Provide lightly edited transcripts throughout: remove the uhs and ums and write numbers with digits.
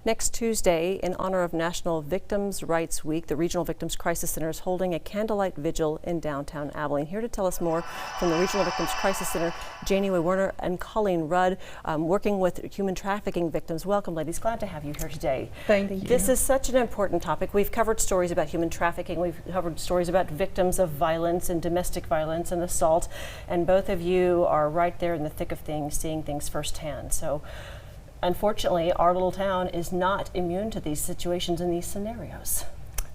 Next Tuesday, in honor of National Victims' Rights Week, the Regional Victims Crisis Center is holding a candlelight vigil in downtown Abilene. Here to tell us more from the Regional Victims Crisis Center, Janie Werner and Colleen Rudd, working with human trafficking victims. Welcome, ladies. Glad to have you here today. Thank you. This is such an important topic. We've covered stories about human trafficking. We've covered stories about victims of violence and domestic violence and assault. And both of you are right there in the thick of things, seeing things firsthand. So unfortunately, our little town is not immune to these situations and these scenarios.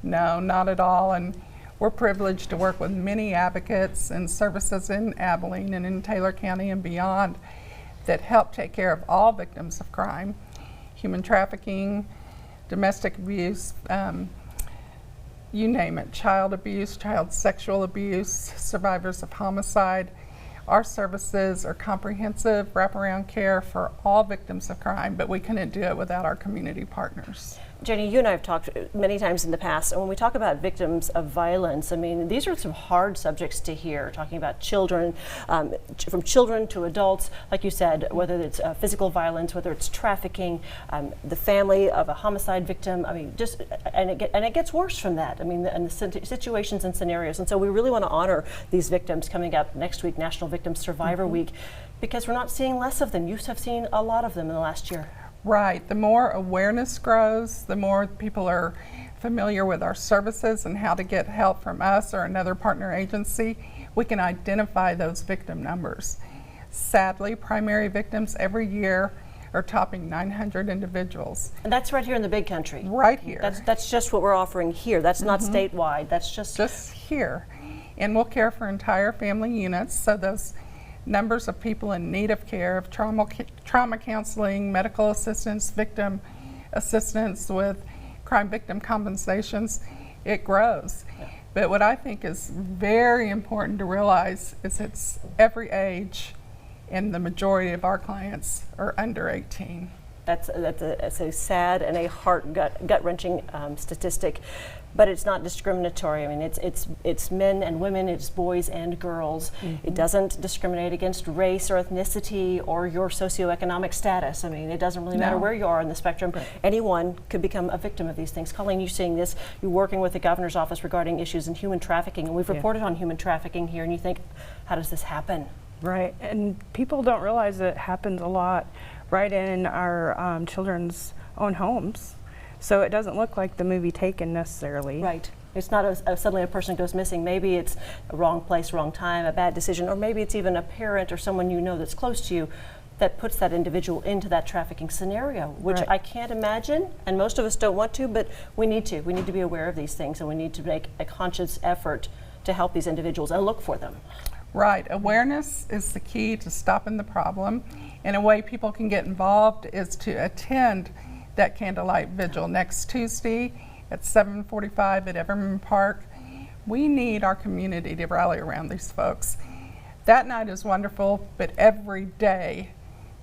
No, not at all. And we're privileged to work with many advocates and services in Abilene and in Taylor County and beyond that help take care of all victims of crime, human trafficking, domestic abuse, you name it, child abuse, child sexual abuse, survivors of homicide. Our services are comprehensive wraparound care for all victims of crime, but we couldn't do it without our community partners. Jenny, you and I have talked many times in the past, and when we talk about victims of violence, I mean, these are some hard subjects to hear, talking about children, from children to adults, like you said, whether it's physical violence, whether it's trafficking, the family of a homicide victim, I mean, just, and it gets worse from that, I mean, and the situations and scenarios. And so we really want to honor these victims coming up next week, National Victims Survivor Week, because we're not seeing less of them. You have seen a lot of them in the last year. Right. The more awareness grows, the more people are familiar with our services and how to get help from us or another partner agency, we can identify those victim numbers. Sadly, primary victims every year are topping 900 individuals. And that's right here in the big country. Right here. That's just what we're offering here. That's not statewide. That's just here. And we'll care for entire family units, so those numbers of people in need of care, of trauma counseling, medical assistance, victim assistance with crime victim compensations, it grows. Yeah. But what I think is very important to realize is it's every age, and the majority of our clients are under 18. That's a sad and a gut-wrenching statistic, but it's not discriminatory. I mean, it's men and women, it's boys and girls. It doesn't discriminate against race or ethnicity or your socioeconomic status. I mean, it doesn't really matter where you are in the spectrum. Right. Anyone could become a victim of these things. Colleen, you're seeing this. You're working with the governor's office regarding issues in human trafficking, and we've reported on human trafficking here, and you think, how does this happen? Right, and people don't realize that it happens a lot right in our children's own homes. So it doesn't look like the movie Taken necessarily. Right. It's not suddenly a person goes missing. Maybe it's a wrong place, wrong time, a bad decision, or maybe it's even a parent or someone you know that's close to you that puts that individual into that trafficking scenario, which I can't imagine, and most of us don't want to, but we need to. We need to be aware of these things, and we need to make a conscious effort to help these individuals and look for them. Right. Awareness is the key to stopping the problem, and a way people can get involved is to attend that candlelight vigil next Tuesday at 7:45 at Everman Park. We need our community to rally around these folks. That night is wonderful, but every day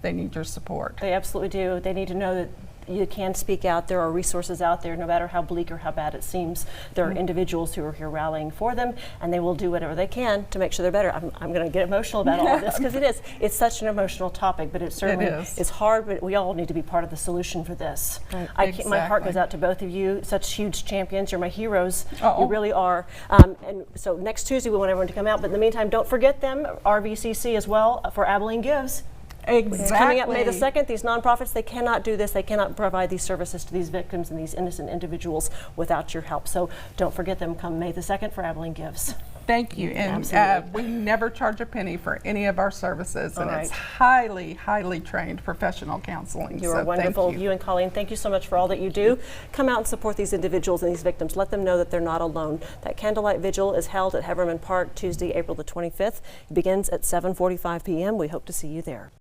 they need your support. They absolutely do. They need to know that you can speak out. There are resources out there, no matter how bleak or how bad it seems. There are individuals who are here rallying for them, and they will do whatever they can to make sure they're better. I'm going to get emotional about all of this because it's such an emotional topic, but it certainly is hard, but we all need to be part of the solution for this. Right. Exactly. My heart goes out to both of you, such huge champions. You're my heroes. You really are. And so next Tuesday we want everyone to come out, but in the meantime, don't forget them, RVCC as well, for Abilene Gives. Exactly. Coming up May the 2nd, these nonprofits, they cannot do this. They cannot provide these services to these victims and these innocent individuals without your help. So don't forget them come May the 2nd for Abilene Gives. Thank you. And we never charge a penny for any of our services, and it's highly, highly trained professional counseling. You are wonderful. You and Colleen, thank you so much for all that you do. Come out and support these individuals and these victims. Let them know that they're not alone. That candlelight vigil is held at Everman Park Tuesday, April the 25th. It begins at 7:45 p.m. We hope to see you there.